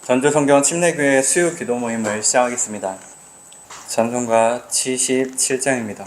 전주성경 침례교회 수요 기도 모임을 시작하겠습니다. 찬송가 77장입니다.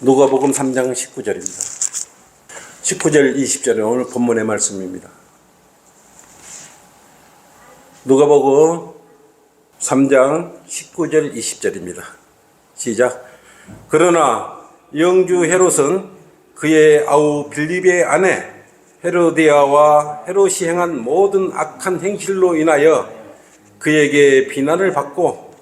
누가복음 3장 19절입니다. 19절 20절은 오늘 본문의 말씀입니다. 누가복음 3장 19절 20절입니다. 시작. 그러나 영주 헤롯은 그의 아우 빌립의 아내 헤로디아와 헤롯이 행한 모든 악한 행실로 인하여 그에게 비난을 받고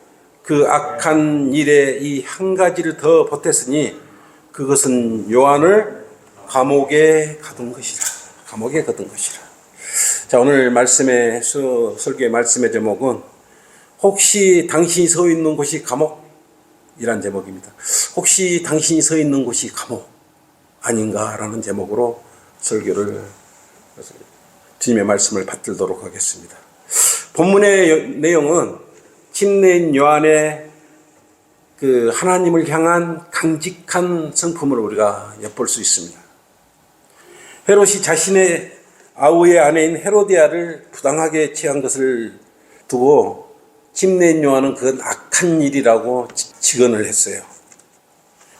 그 악한 일에 이 한 가지를 더 보탰으니 그것은 요한을 감옥에 가둔 것이라. 감옥에 가둔 것이라. 자, 오늘 말씀의 설교의 말씀의 제목은 혹시 당신이 서 있는 곳이 감옥이란 제목입니다. 혹시 당신이 서 있는 곳이 감옥 아닌가라는 제목으로 설교를 주님의 말씀을 받들도록 하겠습니다. 본문의 내용은 침례인 요한의 그 하나님을 향한 강직한 성품을 우리가 엿볼 수 있습니다. 헤롯이 자신의 아우의 아내인 헤로디아를 부당하게 취한 것을 두고 침례인 요한은 그건 악한 일이라고 직언을 했어요.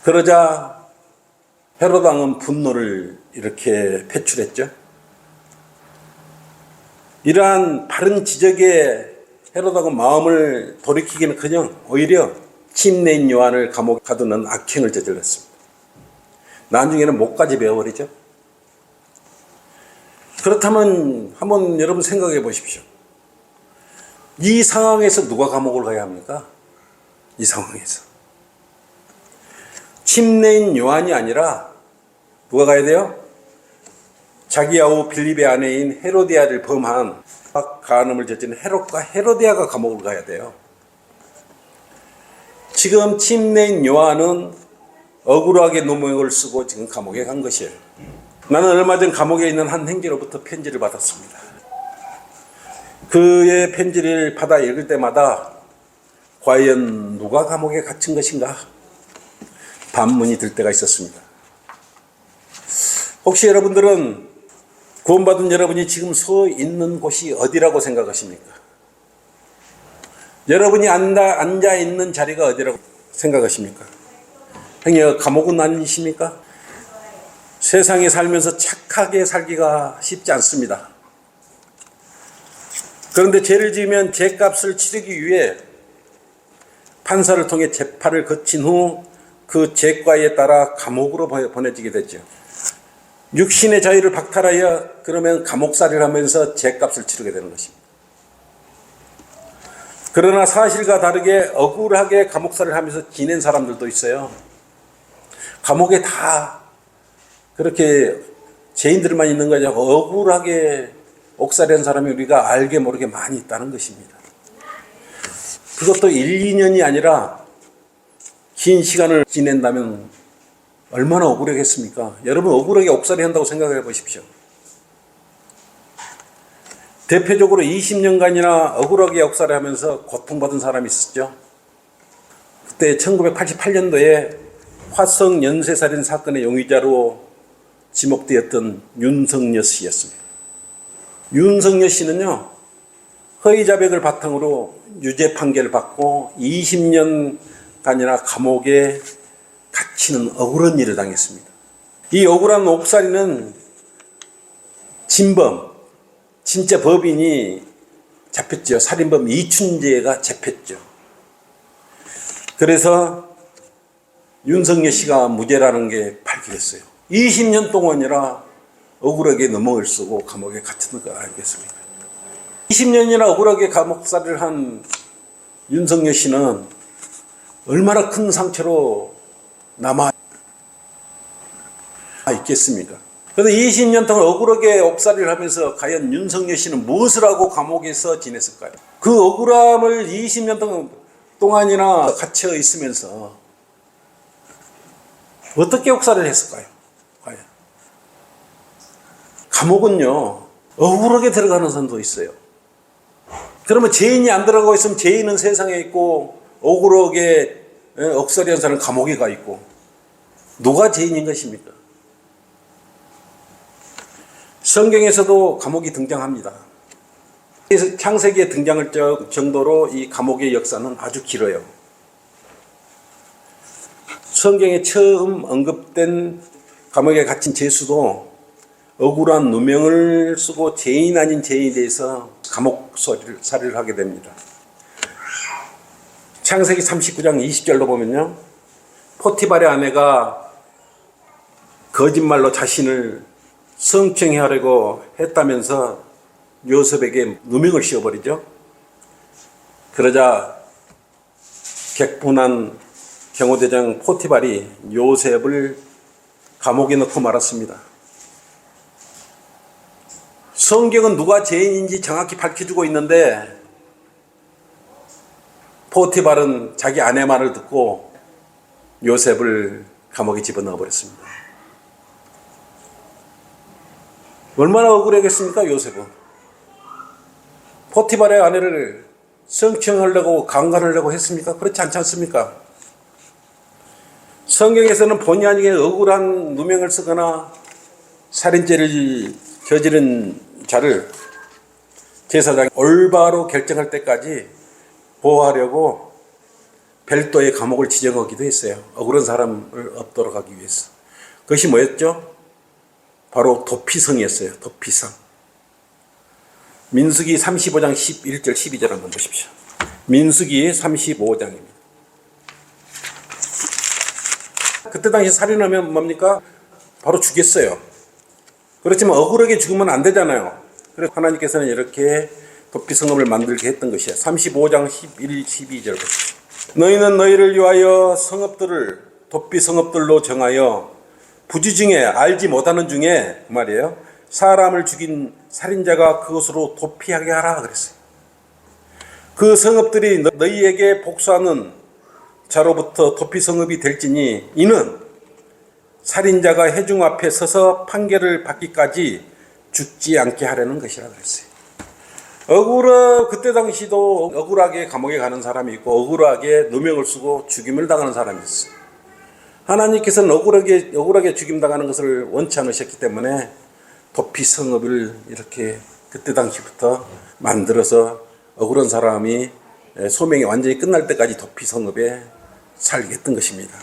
그러자 헤롯 왕은 분노를 이렇게 표출했죠. 이러한 바른 지적에 헤롯 왕은 마음을 돌이키기는커녕 오히려 침례인 요한을 감옥에 가두는 악행을 저질렀습니다. 나중에는 목까지 베어버리죠. 그렇다면 한번 여러분 생각해 보십시오. 이 상황에서 누가 감옥을 가야 합니까? 이 상황에서 침례인 요한이 아니라 누가 가야 돼요? 자기 아우 빌립의 아내인 헤로디아를 범한 간음을 저지른 헤롯과 헤로디아가 감옥을 가야 돼요. 지금 침례인 요한은 억울하게 누명을 쓰고 지금 감옥에 간 것이에요. 나는 얼마 전 감옥에 있는 한 형제로부터 편지를 받았습니다. 그의 편지를 받아 읽을 때마다 과연 누가 감옥에 갇힌 것인가 반문이 들 때가 있었습니다. 혹시 여러분들은 구원받은 여러분이 지금 서 있는 곳이 어디라고 생각하십니까? 여러분이 앉아 있는 자리가 어디라고 생각하십니까? 형님, 감옥은 아니십니까? 세상에 살면서 착하게 살기가 쉽지 않습니다. 그런데 죄를 지으면 죄값을 치르기 위해 판사를 통해 재판을 거친 후 그 죄과에 따라 감옥으로 보내지게 되죠. 육신의 자유를 박탈하여 그러면 감옥살이를 하면서 죄값을 치르게 되는 것입니다. 그러나 사실과 다르게 억울하게 감옥살이를 하면서 지낸 사람들도 있어요. 감옥에 다 그렇게 죄인들만 있는 거냐, 억울하게 옥살이한 사람이 우리가 알게 모르게 많이 있다는 것입니다. 그것도 1, 2년이 아니라 긴 시간을 지낸다면 얼마나 억울하겠습니까? 여러분, 억울하게 옥살이 한다고 생각해 보십시오. 대표적으로 20년간이나 억울하게 옥살이 하면서 고통받은 사람이 있었죠. 그때 1988년도에 화성 연쇄살인 사건의 용의자로 지목되었던 윤석열 씨였습니다. 윤석열 씨는요, 허위 자백을 바탕으로 유죄 판결을 받고 20년간이나 감옥에 갇히는 억울한 일을 당했습니다. 이 억울한 옥살이는 진범, 진짜 법인이 잡혔죠. 살인범 이춘재가 잡혔죠. 그래서 윤석열 씨가 무죄라는 게 밝혀졌어요. 20년 동안이나 억울하게 넘어을 쓰고 감옥에 갇혔는 거 알겠습니까? 20년이나 억울하게 감옥살이를 한 윤석열 씨는 얼마나 큰 상처로 남아 있겠습니까? 그런데 20년 동안 억울하게 옥살이를 하면서 과연 윤석열 씨는 무엇을 하고 감옥에서 지냈을까요? 그 억울함을 20년 동안이나 갇혀 있으면서 어떻게 옥살이를 했을까요? 과연. 감옥은요, 억울하게 들어가는 사람도 있어요. 그러면 죄인이 안 들어가고 있으면 죄인은 세상에 있고 억울하게 억살이한 사람은 감옥에 가 있고, 누가 죄인인 것입니까? 성경에서도 감옥이 등장합니다. 창세기에 등장할 정도로 이 감옥의 역사는 아주 길어요. 성경에 처음 언급된 감옥에 갇힌 죄수도 억울한 누명을 쓰고 죄인 아닌 죄인에 대해서 감옥살이를 하게 됩니다. 창세기 39장 20절로 보면요, 포티발의 아내가 거짓말로 자신을 성추행해 하려고 했다면서 요셉에게 누명을 씌워버리죠. 그러자 객분한 경호대장 포티발이 요셉을 감옥에 넣고 말았습니다. 성경은 누가 죄인인지 정확히 밝혀주고 있는데 포티발은 자기 아내 말을 듣고 요셉을 감옥에 집어넣어 버렸습니다. 얼마나 억울하겠습니까, 요셉은? 포티발의 아내를 성추행하려고 강간하려고 했습니까? 그렇지 않지 않습니까? 성경에서는 본의 아니게 억울한 누명을 쓰거나 살인죄를 저지른 자를 제사장이 올바로 결정할 때까지 보호하려고 별도의 감옥을 지정하기도 했어요. 억울한 사람을 없도록 하기 위해서. 그것이 뭐였죠? 바로 도피성이었어요. 도피성. 민수기 35장 11절 12절 한번 보십시오. 민수기 35장입니다. 그때 당시 살인하면 뭡니까? 바로 죽였어요. 그렇지만 억울하게 죽으면 안 되잖아요. 그래서 하나님께서는 이렇게 도피성읍을 만들게 했던 것이야. 35장 11, 12절 보십시오. 너희는 너희를 위하여 성읍들을 도피성읍들로 정하여 부지 중에 알지 못하는 중에 그 말이에요. 사람을 죽인 살인자가 그것으로 도피하게 하라 그랬어요. 그 성읍들이 너희에게 복수하는 자로부터 도피성읍이 될지니 이는 살인자가 회중 앞에 서서 판결을 받기까지 죽지 않게 하려는 것이라 그랬어요. 그때 당시도 억울하게 감옥에 가는 사람이 있고 억울하게 누명을 쓰고 죽임을 당하는 사람이 있어요. 하나님께서는 억울하게 죽임당하는 것을 원치 않으셨기 때문에 도피 성읍을 이렇게 그때 당시부터 만들어서 억울한 사람이 소명이 완전히 끝날 때까지 도피 성읍에 살게 했던 것입니다.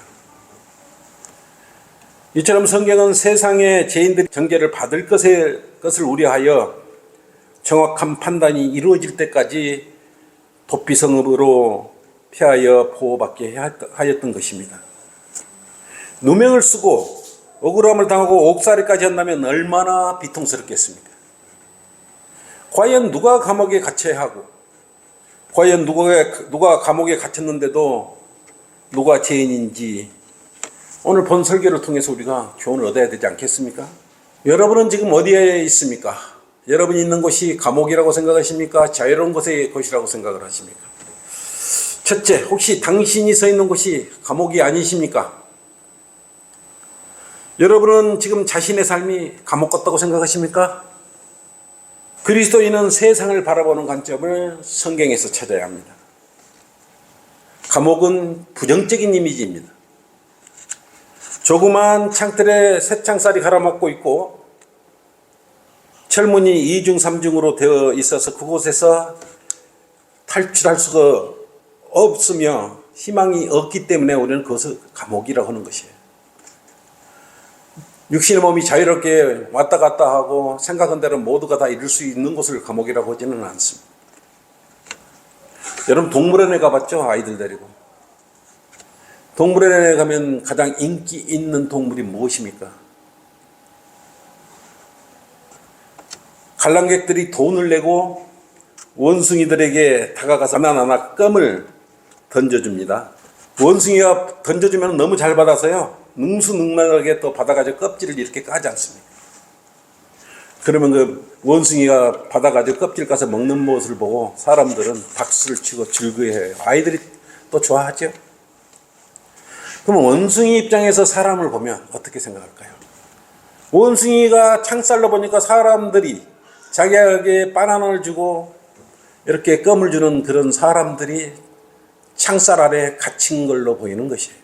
이처럼 성경은 세상의 죄인들이 정죄를 받을 것을 우려하여 정확한 판단이 이루어질 때까지 도피 성읍으로 피하여 보호받게 하였던 것입니다. 누명을 쓰고 억울함을 당하고 옥살이까지 한다면 얼마나 비통스럽겠습니까? 과연 누가 감옥에 갇혀야 하고, 과연 누가 감옥에 갇혔는데도 누가 죄인인지 오늘 본 설교를 통해서 우리가 교훈을 얻어야 되지 않겠습니까? 여러분은 지금 어디에 있습니까? 여러분이 있는 곳이 감옥이라고 생각하십니까? 자유로운 곳이라고 생각을 하십니까? 첫째, 혹시 당신이 서 있는 곳이 감옥이 아니십니까? 여러분은 지금 자신의 삶이 감옥 같다고 생각하십니까? 그리스도인은 세상을 바라보는 관점을 성경에서 찾아야 합니다. 감옥은 부정적인 이미지입니다. 조그만 창틀에 새창살이 갈아먹고 있고 철문이 2중 3중으로 되어 있어서 그곳에서 탈출할 수가 없으며 희망이 없기 때문에 우리는 그것을 감옥이라고 하는 것이에요. 육신의 몸이 자유롭게 왔다 갔다 하고 생각한 대로 모두가 다 이룰 수 있는 곳을 감옥이라고 하지는 않습니다. 여러분 동물원에 가봤죠? 아이들 데리고. 동물원에 가면 가장 인기 있는 동물이 무엇입니까? 관람객들이 돈을 내고 원숭이들에게 다가가서 하나하나 껌을 던져줍니다. 원숭이가 던져주면 너무 잘 받아서요. 능수능란하게 또 받아가지고 껍질을 이렇게 까지 않습니까? 그러면 그 원숭이가 받아가지고 껍질 까서 먹는 모습을 보고 사람들은 박수를 치고 즐거워해요. 아이들이 또 좋아하죠. 그럼 원숭이 입장에서 사람을 보면 어떻게 생각할까요? 원숭이가 창살로 보니까 사람들이 자기에게 바나나를 주고 이렇게 껌을 주는 그런 사람들이 창살 아래 갇힌 걸로 보이는 것이에요.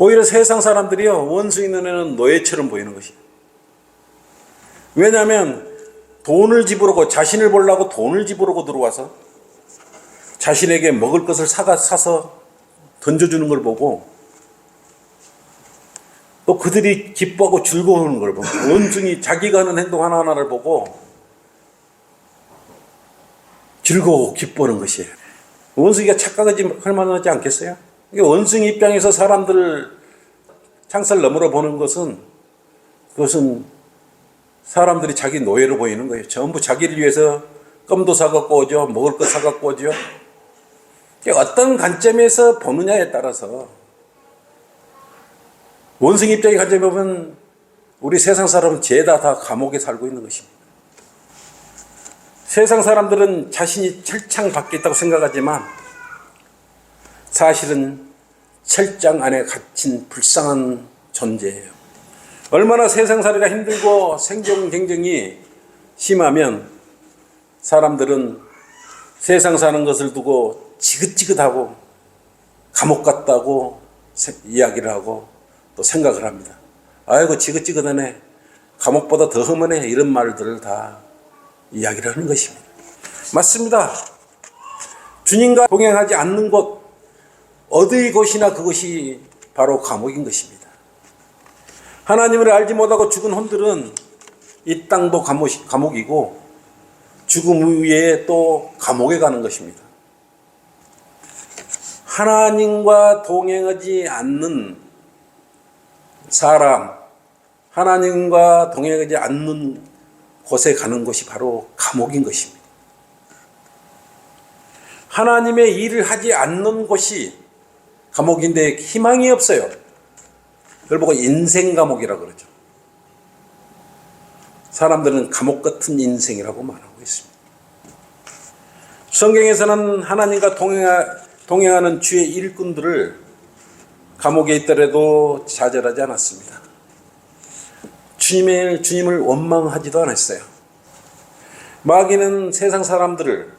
오히려 세상 사람들이요, 원숭이 눈에는 노예처럼 보이는 것이에요. 왜냐하면 돈을 집으려고, 자신을 보려고 돈을 집으려고 들어와서 자신에게 먹을 것을 사서 던져주는 걸 보고 또 그들이 기뻐하고 즐거워하는 걸 보고 원숭이 자기가 하는 행동 하나하나를 보고 즐거워 기뻐하는 것이에요. 원숭이가 착각하지 할 만하지 않겠어요? 원숭이 입장에서 사람들을 창살 너머로 보는 것은 그것은 사람들이 자기 노예로 보이는 거예요. 전부 자기를 위해서 껌도 사갖고 오죠. 먹을 거 사갖고 오죠. 어떤 관점에서 보느냐에 따라서 원숭이 입장의 관점에 보면 우리 세상 사람은 죄다 다 감옥에 살고 있는 것입니다. 세상 사람들은 자신이 철창 밖에 있다고 생각하지만 사실은 철장 안에 갇힌 불쌍한 존재예요. 얼마나 세상살이가 힘들고 생존 경쟁이 심하면 사람들은 세상 사는 것을 두고 지긋지긋하고 감옥 같다고 이야기를 하고 또 생각을 합니다. 아이고 지긋지긋하네, 감옥보다 더 험하네, 이런 말들을 다 이야기를 하는 것입니다. 맞습니다. 주님과 동행하지 않는 곳 어디 곳이나 그것이 바로 감옥인 것입니다. 하나님을 알지 못하고 죽은 혼들은 이 땅도 감옥이고 죽음 후에 또 감옥에 가는 것입니다. 하나님과 동행하지 않는 사람, 하나님과 동행하지 않는 곳에 가는 것이 바로 감옥인 것입니다. 하나님의 일을 하지 않는 곳이 감옥인데 희망이 없어요. 그걸 보고 인생 감옥이라고 그러죠. 사람들은 감옥 같은 인생이라고 말하고 있습니다. 성경에서는 하나님과 동행하는 주의 일꾼들을 감옥에 있더라도 좌절하지 않았습니다. 주님을 원망하지도 않았어요. 마귀는 세상 사람들을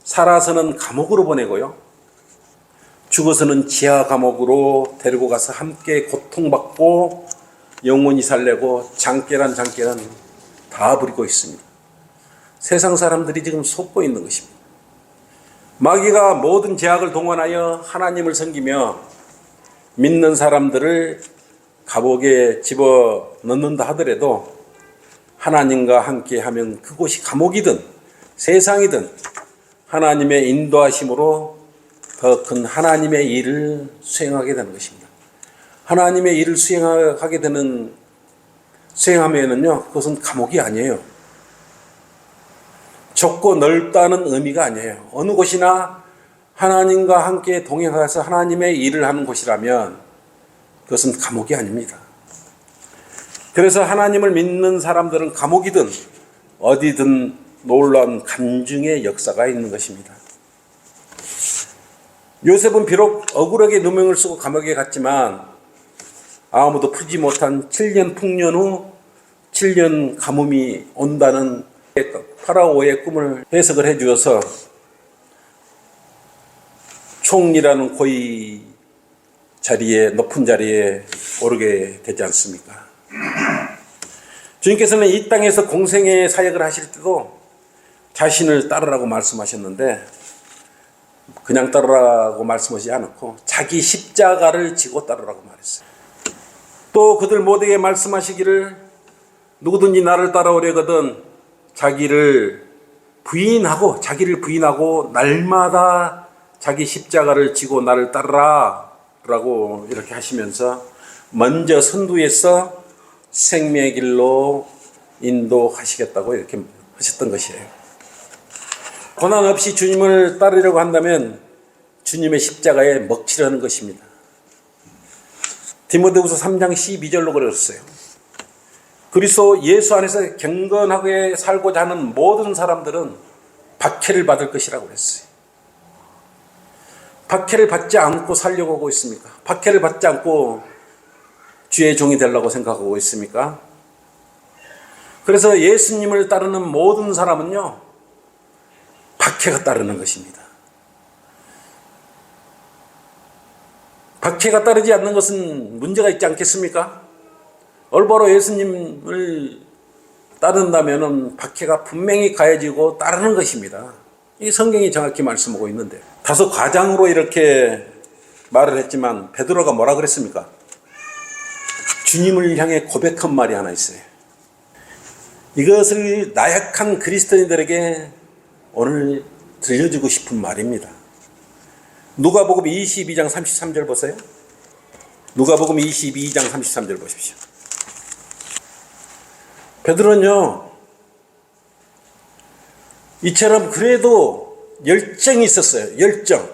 살아서는 감옥으로 보내고요, 죽어서는 지하 감옥으로 데리고 가서 함께 고통받고 영원히 살려고 장깨란 다 부리고 있습니다. 세상 사람들이 지금 속고 있는 것입니다. 마귀가 모든 제약을 동원하여 하나님을 섬기며 믿는 사람들을 감옥에 집어넣는다 하더라도 하나님과 함께 하면 그곳이 감옥이든 세상이든 하나님의 인도하심으로 더 큰 하나님의 일을 수행하게 되는 것입니다. 하나님의 일을 수행하면은요, 그것은 감옥이 아니에요. 좁고 넓다는 의미가 아니에요. 어느 곳이나 하나님과 함께 동행해서 하나님의 일을 하는 곳이라면 그것은 감옥이 아닙니다. 그래서 하나님을 믿는 사람들은 감옥이든 어디든 놀라운 간증의 역사가 있는 것입니다. 요셉은 비록 억울하게 누명을 쓰고 감옥에 갔지만 아무도 풀지 못한 7년 풍년 후 7년 가뭄이 온다는 파라오의 꿈을 해석을 해 주어서 총리라는 고위 자리에, 높은 자리에 오르게 되지 않습니까? 주님께서는 이 땅에서 공생의 사역을 하실 때도 자신을 따르라고 말씀하셨는데 그냥 따르라고 말씀하지 않았고 자기 십자가를 지고 따르라고 말했어요. 또 그들 모두에게 말씀하시기를 누구든지 나를 따라오려거든 자기를 부인하고 날마다 자기 십자가를 지고 나를 따르라 라고 이렇게 하시면서 먼저 선두에서 생명의 길로 인도하시겠다고 이렇게 하셨던 것이에요. 고난 없이 주님을 따르려고 한다면 주님의 십자가에 먹히려는 것입니다. 디모데후서 3장 12절로 그랬어요. 그리스도 예수 안에서 경건하게 살고자 하는 모든 사람들은 박해를 받을 것이라고 그랬어요. 박해를 받지 않고 살려고 하고 있습니까? 박해를 받지 않고 주의 종이 되려고 생각하고 있습니까? 그래서 예수님을 따르는 모든 사람은요, 박해가 따르는 것입니다. 박해가 따르지 않는 것은 문제가 있지 않겠습니까? 올바로 예수님을 따른다면 박해가 분명히 가해지고 따르는 것입니다. 이 성경이 정확히 말씀하고 있는데 다소 과장으로 이렇게 말을 했지만 베드로가 뭐라 그랬습니까? 주님을 향해 고백한 말이 하나 있어요. 이것을 나약한 그리스도인들에게 오늘 들려주고 싶은 말입니다. 누가복음 22장 33절 보세요. 누가복음 22장 33절 보십시오. 베드로는요, 이처럼 그래도 열정이 있었어요. 열정.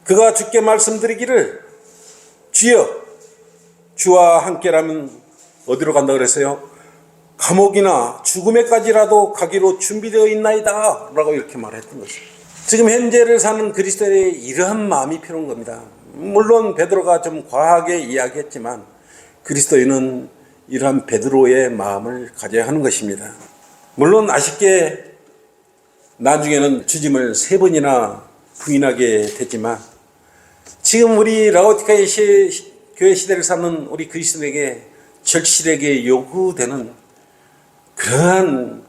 그가 주께 말씀드리기를 주여 주와 함께라면 어디로 간다 그랬어요? 감옥이나 죽음에까지라도 가기로 준비되어 있나이다 라고 이렇게 말했던 것입니다. 지금 현재를 사는 그리스도의 이러한 마음이 필요한 겁니다. 물론 베드로가 좀 과하게 이야기했지만 그리스도인은 이러한 베드로의 마음을 가져야 하는 것입니다. 물론 아쉽게 나중에는 주님을 3번이나 부인하게 됐지만 지금 우리 라오디가의 교회 시대를 사는 우리 그리스도에게 절실하게 요구되는 그러한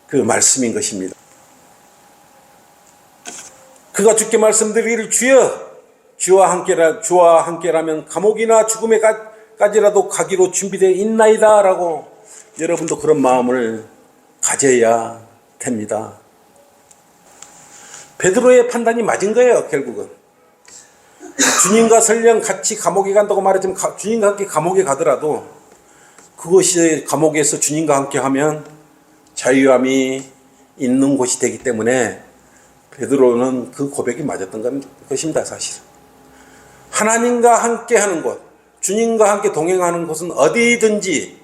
그 말씀인 것입니다. 그가 주께 말씀드리기를 주여 주와 함께라면 감옥이나 죽음에까지라도 가기로 준비되어 있나이다 라고 여러분도 그런 마음을 가져야 됩니다. 베드로의 판단이 맞은 거예요. 결국은 주님과 설령 같이 감옥에 간다고 말했지만 주님과 함께 감옥에 가더라도 그것이 감옥에서 주님과 함께 하면 자유함이 있는 곳이 되기 때문에 베드로는 그 고백이 맞았던 것입니다. 사실 하나님과 함께 하는 곳, 주님과 함께 동행하는 곳은 어디든지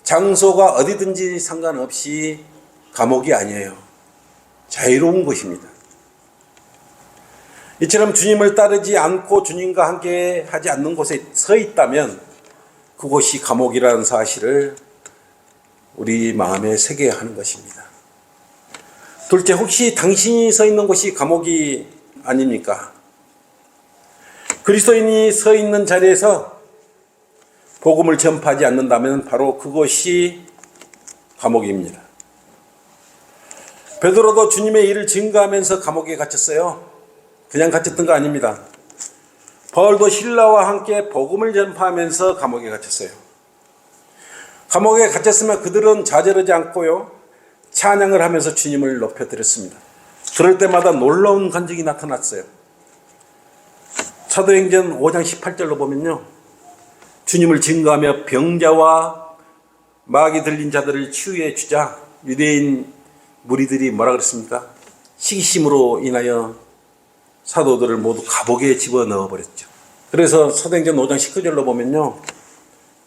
장소가 어디든지 상관없이 감옥이 아니에요. 자유로운 곳입니다. 이처럼 주님을 따르지 않고 주님과 함께 하지 않는 곳에 서 있다면 그곳이 감옥이라는 사실을 우리 마음에 새겨야 하는 것입니다. 둘째, 혹시 당신이 서 있는 곳이 감옥이 아닙니까? 그리스도인이 서 있는 자리에서 복음을 전파하지 않는다면 바로 그것이 감옥입니다. 베드로도 주님의 일을 증거하면서 감옥에 갇혔어요. 그냥 갇혔던 거 아닙니다. 바울도 신라와 함께 복음을 전파하면서 감옥에 갇혔어요. 감옥에 갇혔으면 그들은 좌절하지 않고요, 찬양을 하면서 주님을 높여드렸습니다. 그럴 때마다 놀라운 간증이 나타났어요. 사도행전 5장 18절로 보면요, 주님을 증거하며 병자와 마귀 들린 자들을 치유해 주자 유대인 무리들이 뭐라 그랬습니까? 시기심으로 인하여 사도들을 모두 감옥에 집어넣어 버렸죠. 그래서 사도행전 5장 19절로 보면요,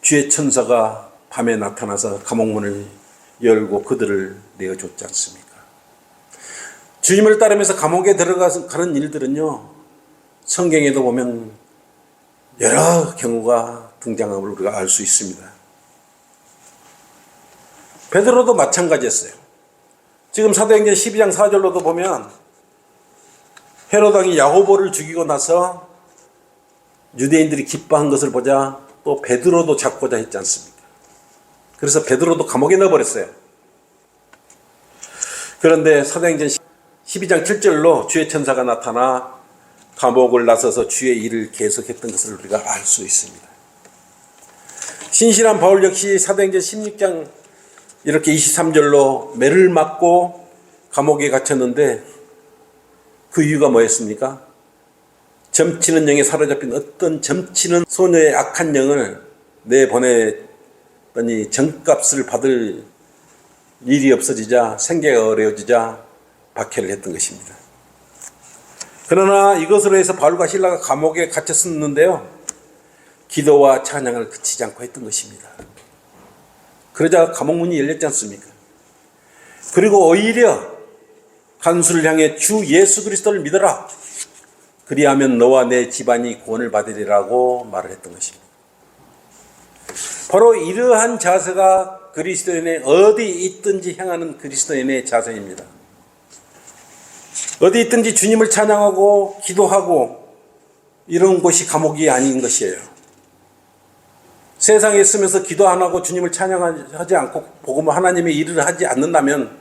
주의 천사가 밤에 나타나서 감옥문을 열고 그들을 내어줬지 않습니까? 주님을 따르면서 감옥에 들어가는 일들은요, 성경에도 보면 여러 경우가 등장함을 우리가 알 수 있습니다. 베드로도 마찬가지였어요. 지금 사도행전 12장 4절로도 보면 헤로당이 야고보를 죽이고 나서 유대인들이 기뻐한 것을 보자 또 베드로도 잡고자 했지 않습니까? 그래서 베드로도 감옥에 넣어버렸어요. 그런데 사도행전 12장 7절로 주의 천사가 나타나 감옥을 나서서 주의 일을 계속했던 것을 우리가 알 수 있습니다. 신실한 바울 역시 사도행전 16장 이렇게 23절로 매를 맞고 감옥에 갇혔는데 그 이유가 뭐였습니까? 점치는 영에 사로잡힌 어떤 점치는 소녀의 악한 영을 내보냈더니 정값을 받을 일이 없어지자 생계가 어려워지자 박해를 했던 것입니다. 그러나 이것으로 해서 바울과 실라가 감옥에 갇혔었는데요, 기도와 찬양을 그치지 않고 했던 것입니다. 그러자 감옥문이 열렸지 않습니까? 그리고 오히려 간수를 향해 주 예수 그리스도를 믿어라, 그리하면 너와 내 집안이 구원을 받으리라고 말을 했던 것입니다. 바로 이러한 자세가 그리스도인의 어디 있든지 향하는 그리스도인의 자세입니다. 어디 있든지 주님을 찬양하고 기도하고 이런 곳이 감옥이 아닌 것이에요. 세상에 있으면서 기도 안 하고 주님을 찬양하지 않고 복음 하나님의 일을 하지 않는다면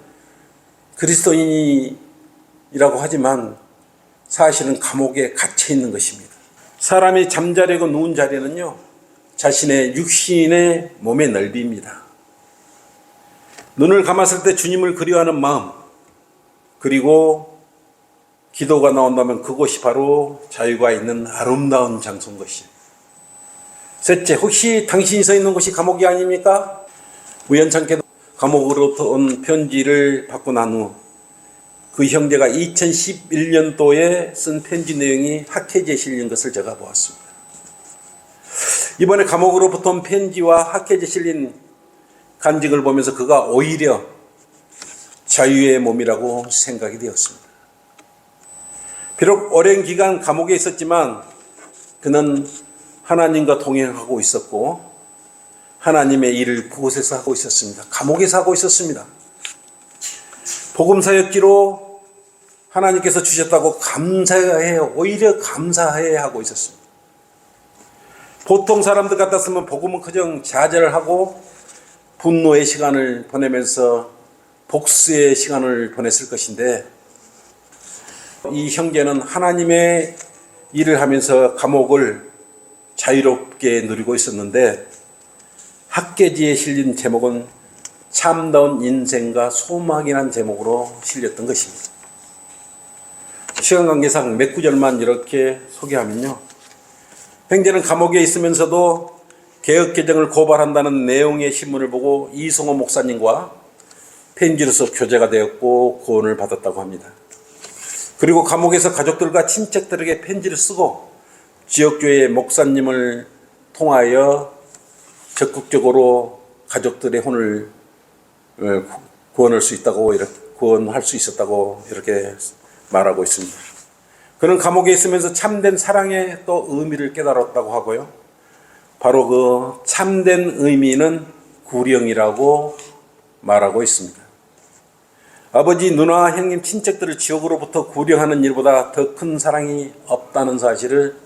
그리스도인이라고 하지만 사실은 감옥에 갇혀 있는 것입니다. 사람이 잠자려고 누운 자리는요, 자신의 육신의 몸의 넓이입니다. 눈을 감았을 때 주님을 그리워하는 마음, 그리고 기도가 나온다면 그곳이 바로 자유가 있는 아름다운 장소인 것이에요. 셋째, 혹시 당신이 서 있는 곳이 감옥이 아닙니까? 우연찮게도 감옥으로부터 온 편지를 받고 난 후 그 형제가 2011년도에 쓴 편지 내용이 학회지에 실린 것을 제가 보았습니다. 이번에 감옥으로부터 온 편지와 학회지에 실린 간직을 보면서 그가 오히려 자유의 몸이라고 생각이 되었습니다. 비록 오랜 기간 감옥에 있었지만 그는 하나님과 동행하고 있었고 하나님의 일을 그곳에서 하고 있었습니다. 감옥에서 하고 있었습니다. 복음 사역기로 하나님께서 주셨다고 감사해요. 오히려 감사해 하고 있었습니다. 보통 사람들 같았으면 복음은 그냥 좌절하고 분노의 시간을 보내면서 복수의 시간을 보냈을 것인데 이 형제는 하나님의 일을 하면서 감옥을 자유롭게 누리고 있었는데 학계지에 실린 제목은 참다운 인생과 소망이라는 제목으로 실렸던 것입니다. 시간 관계상 몇 구절만 이렇게 소개하면요, 형제는 감옥에 있으면서도 개혁개정을 고발한다는 내용의 신문을 보고 이성호 목사님과 편지로서 교제가 되었고 구원을 받았다고 합니다. 그리고 감옥에서 가족들과 친척들에게 편지를 쓰고 지역교회 목사님을 통하여 적극적으로 가족들의 혼을 구원할 수 있다고, 이렇게 구원할 수 있었다고 이렇게 말하고 있습니다. 그는 감옥에 있으면서 참된 사랑의 또 의미를 깨달았다고 하고요. 바로 그 참된 의미는 구령이라고 말하고 있습니다. 아버지, 누나, 형님, 친척들을 지옥으로부터 구령하는 일보다 더 큰 사랑이 없다는 사실을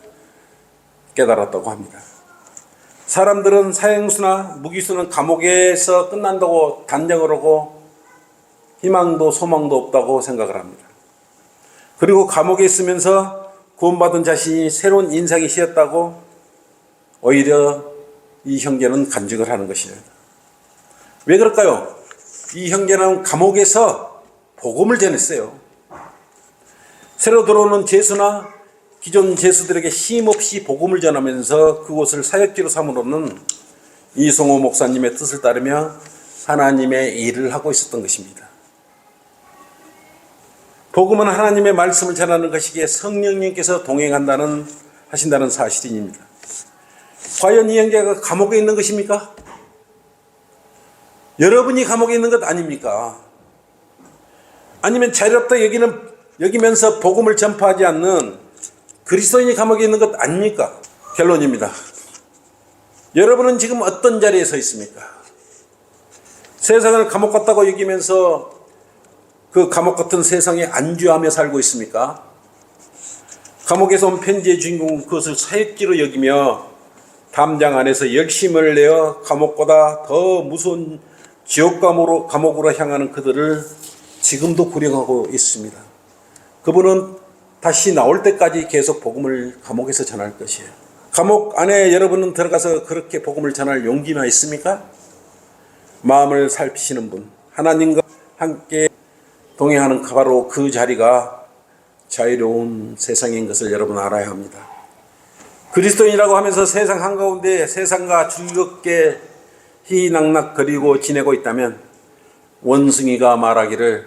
깨달았다고 합니다. 사람들은 사형수나 무기수는 감옥에서 끝난다고 단정을 하고 희망도 소망도 없다고 생각을 합니다. 그리고 감옥에 있으면서 구원받은 자신이 새로운 인생이 시였다고 오히려 이 형제는 간증을 하는 것이에요. 왜 그럴까요? 이 형제는 감옥에서 복음을 전했어요. 새로 들어오는 죄수나 기존 죄수들에게 쉼없이 복음을 전하면서 그곳을 사역지로 삼으로는 이성호 목사님의 뜻을 따르며 하나님의 일을 하고 있었던 것입니다. 복음은 하나님의 말씀을 전하는 것이기에 성령님께서 하신다는 사실입니다. 과연 이 형제가 감옥에 있는 것입니까? 여러분이 감옥에 있는 것 아닙니까? 아니면 자유롭다 여기면서 복음을 전파하지 않는 그리스도인이 감옥에 있는 것 아닙니까? 결론입니다. 여러분은 지금 어떤 자리에 서 있습니까? 세상을 감옥 같다고 여기면서 그 감옥 같은 세상에 안주하며 살고 있습니까? 감옥에서 온 편지의 주인공은 그것을 사역지로 여기며 담장 안에서 열심을 내어 감옥보다 더 무서운 지옥 감옥으로 향하는 그들을 지금도 구령하고 있습니다. 그분은 다시 나올 때까지 계속 복음을 감옥에서 전할 것이에요. 감옥 안에 여러분은 들어가서 그렇게 복음을 전할 용기나 있습니까? 마음을 살피시는 분, 하나님과 함께 동행하는 바로 그 자리가 자유로운 세상인 것을 여러분 알아야 합니다. 그리스도인이라고 하면서 세상 한가운데 세상과 즐겁게 희낙낙거리고 지내고 있다면 원숭이가 말하기를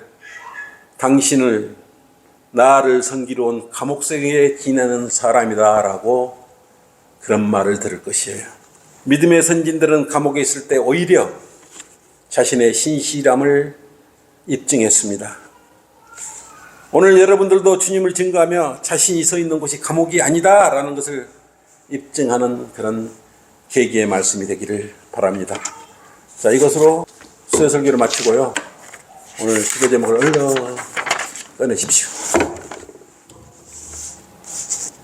당신을 나를 섬기러 온 감옥생에 지내는 사람이다 라고 그런 말을 들을 것이에요. 믿음의 선진들은 감옥에 있을 때 오히려 자신의 신실함을 입증했습니다. 오늘 여러분들도 주님을 증거하며 자신이 서 있는 곳이 감옥이 아니다 라는 것을 입증하는 그런 계기의 말씀이 되기를 바랍니다. 자, 이것으로 수요 설교를 마치고요. 오늘 기도 제목을 얼른 꺼내십시오.